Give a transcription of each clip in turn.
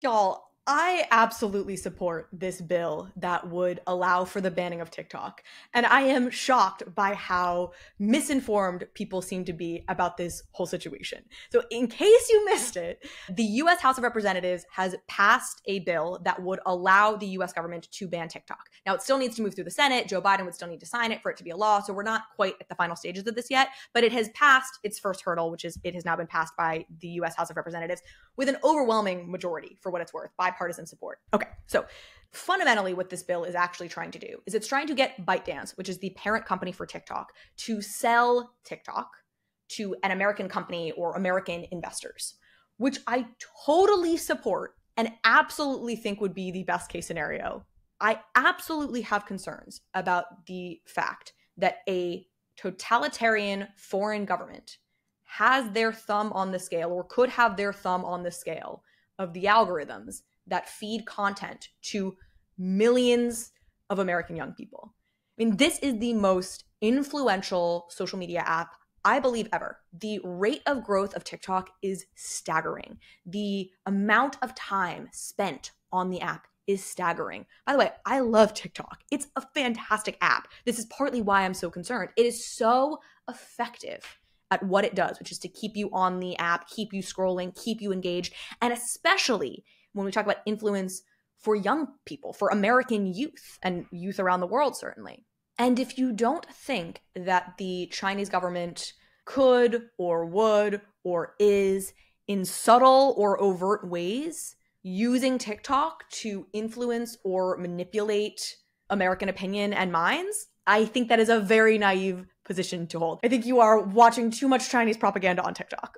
Y'all, I absolutely support this bill that would allow for the banning of TikTok. And I am shocked by how misinformed people seem to be about this whole situation. So, in case you missed it, the US House of Representatives has passed a bill that would allow the US government to ban TikTok. Now, it still needs to move through the Senate. Joe Biden would still need to sign it for it to be a law. So, we're not quite at the final stages of this yet, but it has passed its first hurdle, which is it has now been passed by the US House of Representatives with an overwhelming majority, for what it's worth, bipartisan support. Okay, so fundamentally what this bill is actually trying to do is it's trying to get ByteDance, which is the parent company for TikTok, to sell TikTok to an American company or American investors, which I totally support and absolutely think would be the best case scenario. I absolutely have concerns about the fact that a totalitarian foreign government has their thumb on the scale or could have their thumb on the scale of the algorithms that feed content to millions of American young people. I mean, this is the most influential social media app, I believe, ever. The rate of growth of TikTok is staggering. The amount of time spent on the app is staggering. By the way, I love TikTok. It's a fantastic app. This is partly why I'm so concerned. It is so effective at what it does, which is to keep you on the app, keep you scrolling, keep you engaged, and especially when we talk about influence for young people, for American youth and youth around the world, certainly. And if you don't think that the Chinese government could or would or is in subtle or overt ways using TikTok to influence or manipulate American opinion and minds, I think that is a very naive position to hold. I think you are watching too much Chinese propaganda on TikTok.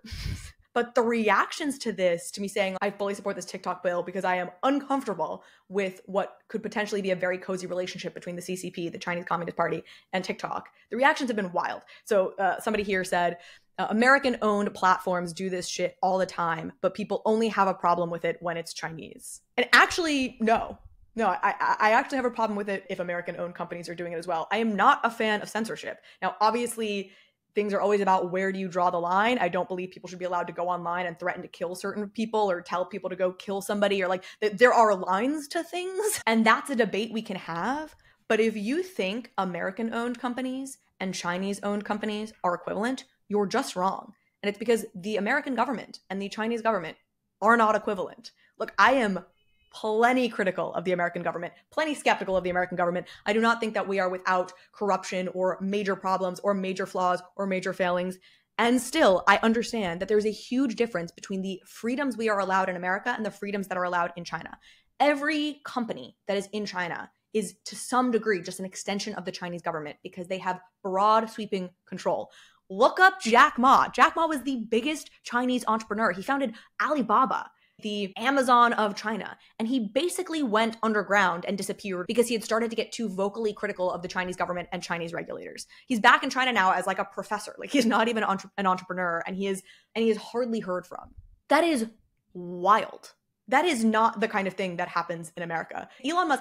But the reactions to this, to me saying, I fully support this TikTok bill because I am uncomfortable with what could potentially be a very cozy relationship between the CCP, the Chinese Communist Party, and TikTok, the reactions have been wild. So somebody here said, American-owned platforms do this shit all the time, but people only have a problem with it when it's Chinese. And actually, no. No, I actually have a problem with it if American-owned companies are doing it as well. I am not a fan of censorship. Now, obviously, things are always about where do you draw the line. I don't believe people should be allowed to go online and threaten to kill certain people or tell people to go kill somebody, or like there are lines to things. And that's a debate we can have. But if you think American-owned companies and Chinese-owned companies are equivalent, you're just wrong. And it's because the American government and the Chinese government are not equivalent. Look, I am plenty critical of the American government, plenty skeptical of the American government. I do not think that we are without corruption or major problems or major flaws or major failings. And still, I understand that there's a huge difference between the freedoms we are allowed in America and the freedoms that are allowed in China. Every company that is in China is to some degree just an extension of the Chinese government because they have broad sweeping control. Look up Jack Ma. Jack Ma was the biggest Chinese entrepreneur. He founded Alibaba, the Amazon of China. And he basically went underground and disappeared because he had started to get too vocally critical of the Chinese government and Chinese regulators. He's back in China now as like a professor. Like he's not even an entrepreneur, and he is hardly heard from. That is wild. That is not the kind of thing that happens in America. Elon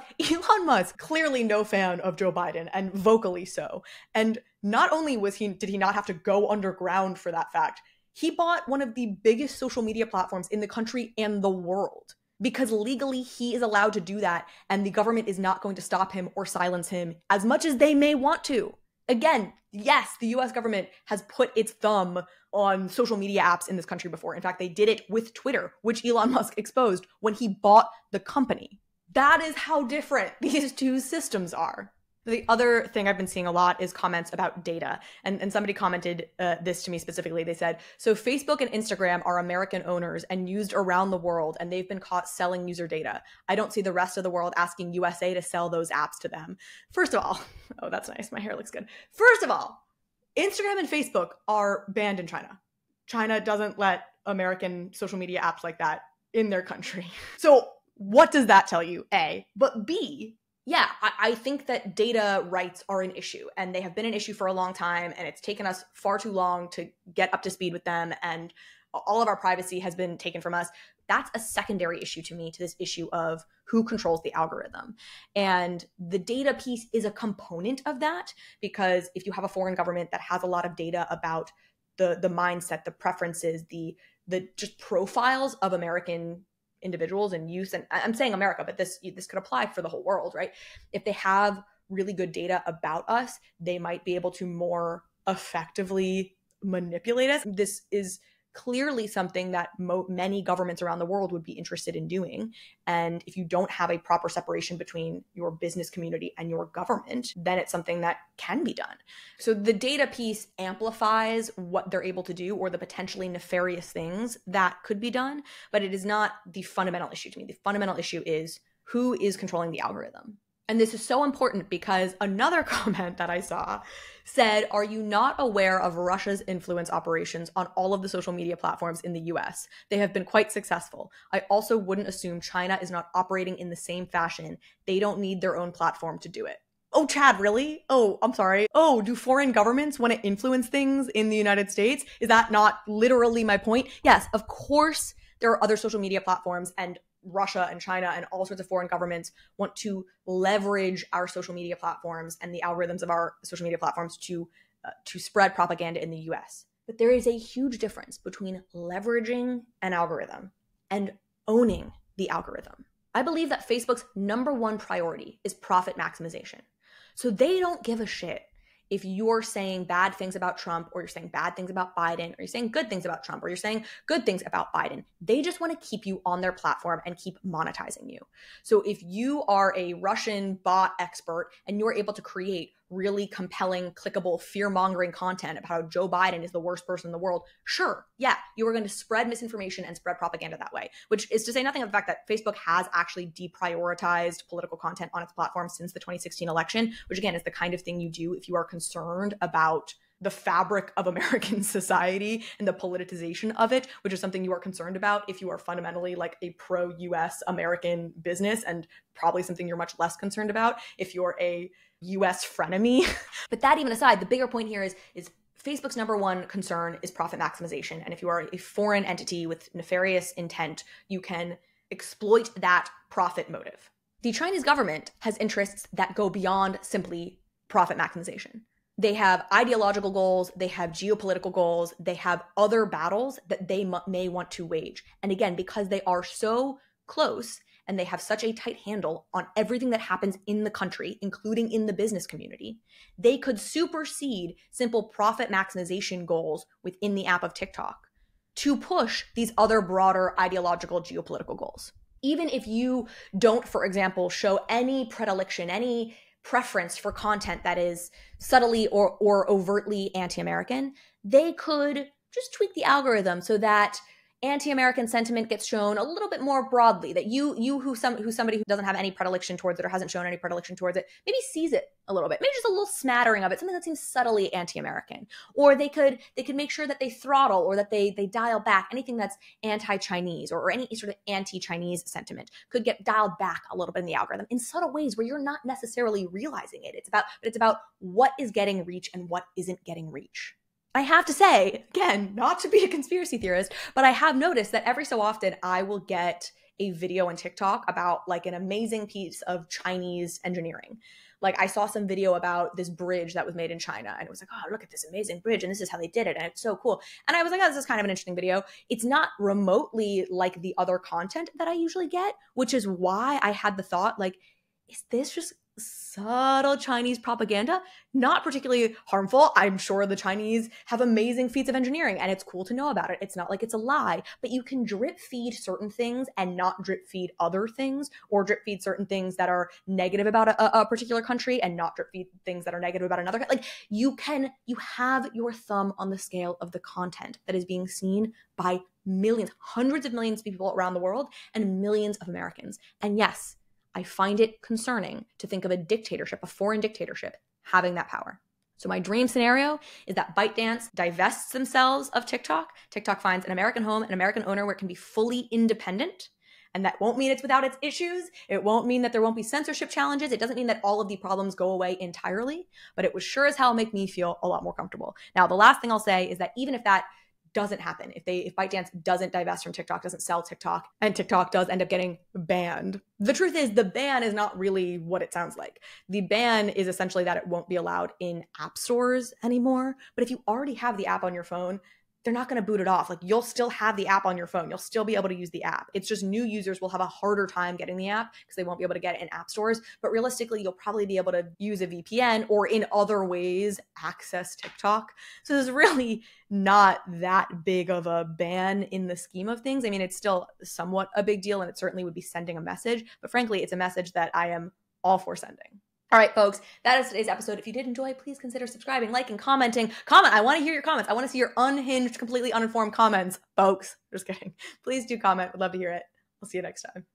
Musk, clearly no fan of Joe Biden, and vocally so. And not only did he not have to go underground for that fact, he bought one of the biggest social media platforms in the country and the world because legally he is allowed to do that, and the government is not going to stop him or silence him as much as they may want to. Again, yes, the US government has put its thumb on social media apps in this country before. In fact, they did it with Twitter, which Elon Musk exposed when he bought the company. That is how different these two systems are. The other thing I've been seeing a lot is comments about data. And somebody commented this to me specifically. They said, so Facebook and Instagram are American owners and used around the world, and they've been caught selling user data. I don't see the rest of the world asking USA to sell those apps to them. First of all, oh, that's nice. My hair looks good. First of all, Instagram and Facebook are banned in China. China doesn't let American social media apps like that in their country. So what does that tell you, A? But B, yeah, I think that data rights are an issue, and they have been an issue for a long time, and it's taken us far too long to get up to speed with them, and all of our privacy has been taken from us. That's a secondary issue to me, to this issue of who controls the algorithm. And the data piece is a component of that, because if you have a foreign government that has a lot of data about the mindset, the preferences, the just profiles of American individuals and use, and I'm saying America, but this could apply for the whole world, right? If they have really good data about us, they might be able to more effectively manipulate us. This is clearly something that many governments around the world would be interested in doing. And if you don't have a proper separation between your business community and your government, then it's something that can be done. So the data piece amplifies what they're able to do or the potentially nefarious things that could be done, but it is not the fundamental issue to me. The fundamental issue is who is controlling the algorithm. And this is so important because another comment that I saw said, are you not aware of Russia's influence operations on all of the social media platforms in the US? They have been quite successful. I also wouldn't assume China is not operating in the same fashion. They don't need their own platform to do it. Oh, Chad, really? Oh, I'm sorry. Oh, do foreign governments want to influence things in the United States? Is that not literally my point? Yes, of course there are other social media platforms, and Russia and China and all sorts of foreign governments want to leverage our social media platforms and the algorithms of our social media platforms to spread propaganda in the US. But there is a huge difference between leveraging an algorithm and owning the algorithm. I believe that Facebook's number one priority is profit maximization. So they don't give a shit if you're saying bad things about Trump, or you're saying bad things about Biden, or you're saying good things about Trump, or you're saying good things about Biden. They just want to keep you on their platform and keep monetizing you. So if you are a Russian bot expert and you're able to create really compelling, clickable, fear-mongering content about how Joe Biden is the worst person in the world, sure, yeah, you are going to spread misinformation and spread propaganda that way, which is to say nothing of the fact that Facebook has actually deprioritized political content on its platform since the 2016 election, which again is the kind of thing you do if you are concerned about the fabric of American society and the politicization of it, which is something you are concerned about if you are fundamentally like a pro-US American business, and probably something you're much less concerned about if you're a US frenemy. But that even aside, the bigger point here is Facebook's number one concern is profit maximization. And if you are a foreign entity with nefarious intent, you can exploit that profit motive. The Chinese government has interests that go beyond simply profit maximization. They have ideological goals, they have geopolitical goals, they have other battles that they may want to wage. And again, because they are so close and they have such a tight handle on everything that happens in the country, including in the business community, they could supersede simple profit maximization goals within the app of TikTok to push these other broader ideological geopolitical goals. Even if you don't, for example, show any predilection, any preference for content that is subtly or overtly anti-American, they could just tweak the algorithm so that anti-American sentiment gets shown a little bit more broadly, that who's somebody who doesn't have any predilection towards it or hasn't shown any predilection towards it, maybe sees it a little bit, maybe just a little smattering of it, something that seems subtly anti-American. Or they could make sure that they throttle or that they dial back anything that's anti-Chinese or any sort of anti-Chinese sentiment could get dialed back a little bit in the algorithm in subtle ways where you're not necessarily realizing it. It's about what is getting reach and what isn't getting reach. I have to say, again, not to be a conspiracy theorist, but I have noticed that every so often I will get a video on TikTok about like an amazing piece of Chinese engineering. Like I saw some video about this bridge that was made in China, and it was like, oh, look at this amazing bridge, and this is how they did it, and it's so cool. And I was like, oh, this is kind of an interesting video. It's not remotely like the other content that I usually get, which is why I had the thought, like, is this just subtle Chinese propaganda? Not particularly harmful. I'm sure the Chinese have amazing feats of engineering and it's cool to know about it. It's not like it's a lie, but you can drip feed certain things and not drip feed other things, or drip feed certain things that are negative about a particular country and not drip feed things that are negative about another. Like you have your thumb on the scale of the content that is being seen by millions, hundreds of millions of people around the world and millions of Americans. And yes, I find it concerning to think of a dictatorship, a foreign dictatorship, having that power. So my dream scenario is that ByteDance divests themselves of TikTok. TikTok finds an American home, an American owner where it can be fully independent. And that won't mean it's without its issues. It won't mean that there won't be censorship challenges. It doesn't mean that all of the problems go away entirely, but it would sure as hell make me feel a lot more comfortable. Now, the last thing I'll say is that even if that doesn't happen, if ByteDance doesn't divest from TikTok, doesn't sell TikTok, and TikTok does end up getting banned, the truth is the ban is not really what it sounds like. The ban is essentially that it won't be allowed in app stores anymore. But if you already have the app on your phone, they're not going to boot it off. Like, you'll still have the app on your phone. You'll still be able to use the app. It's just new users will have a harder time getting the app because they won't be able to get it in app stores. But realistically, you'll probably be able to use a VPN or in other ways access TikTok. So there's really not that big of a ban in the scheme of things. I mean, it's still somewhat a big deal, and it certainly would be sending a message. But frankly, it's a message that I am all for sending. All right, folks, that is today's episode. If you did enjoy, please consider subscribing, liking, commenting. Comment. I want to hear your comments. I want to see your unhinged, completely uninformed comments, folks. Just kidding. Please do comment. Would love to hear it. We'll see you next time.